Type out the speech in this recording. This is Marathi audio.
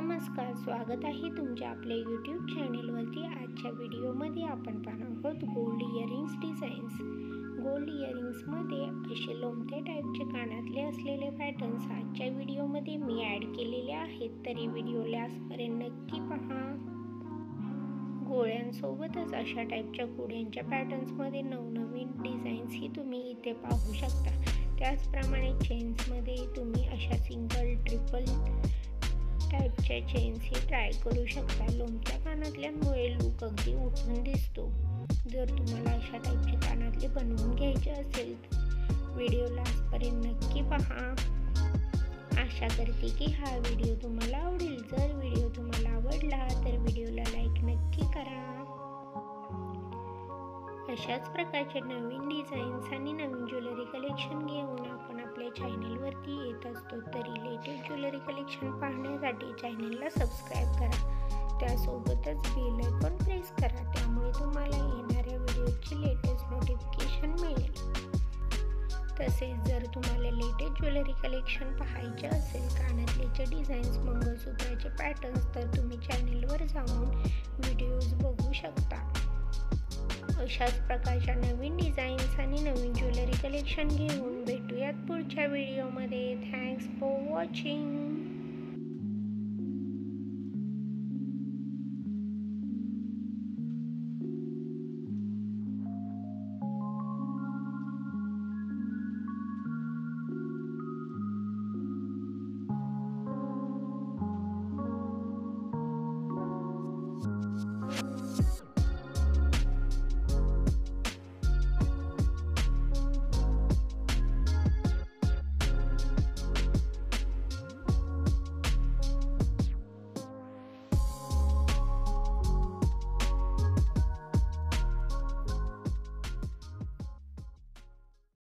नमस्कार, स्वागत आहे तुमच्या आपल्या यूट्यूब चॅनेलवरती। आजच्या व्हिडिओमध्ये आपण पाहणार आहोत गोल्ड इयरिंग्स डिझाईन्स। गोल्ड इयरिंग्समध्ये असे लोमते टाईपचे कानातले असलेले पॅटर्न्स आजच्या व्हिडिओमध्ये मी ॲड केलेले आहेत, तरी व्हिडिओ लास्टपर्यंत नक्की पहा। गोळ्यांसोबतच अशा टाईपच्या कुड्यांच्या पॅटर्न्समध्ये नवनवीन डिझाईन्सही तुम्ही इथे पाहू शकता। त्याचप्रमाणे चेन्समध्ये तुम्ही अशा सिंगल ट्रिपल टाईपच्या चेन्सही ट्राय करू शकता। लोमत्या कानातल्यांमुळे लुक अगदी उठून दिसतो। जर तुम्हाला अशा टाईपचे कानातले बनवून घ्यायचे असेल तर व्हिडिओ लास्टपर्यंत नक्की पहा। आशा करते की हा व्हिडिओ तुम्हाला आवडेल। जर व्हिडिओ तुम्हाला आवडला तर व्हिडिओला लाईक नक्की करा। अशाच प्रकारचे नवीन डिझाईन्स आणि नवीन ज्वेलरी कलेक्शन घेऊन आपण आपल्या चॅनेलवरती येत असतो, तरी लेटेस्ट ज्वेलरी कलेक्शन पाहण्यासाठी चॅनेलला सबस्क्राईब करा। त्यासोबतच बेल आयकॉन प्रेस करा, त्यामुळे तुम्हाला येणाऱ्या व्हिडिओची लेटेस्ट नोटिफिकेशन मिळेल। तसेच जर तुम्हाला लेटेस्ट ज्वेलरी कलेक्शन पाहायचे असेल, कानातल्याचे डिझाईन्स, मंगळसूत्राचे पॅटर्न्स, तर तुम्ही चॅनेलवर जाऊन व्हिडिओज बघू शकता। अशाच प्रकारच्या नवीन डिझाईन्स आणि नवीन ज्वेलरी कलेक्शन घेऊन भेटूयात पुढच्या व्हिडिओमध्ये। Thanks for watching.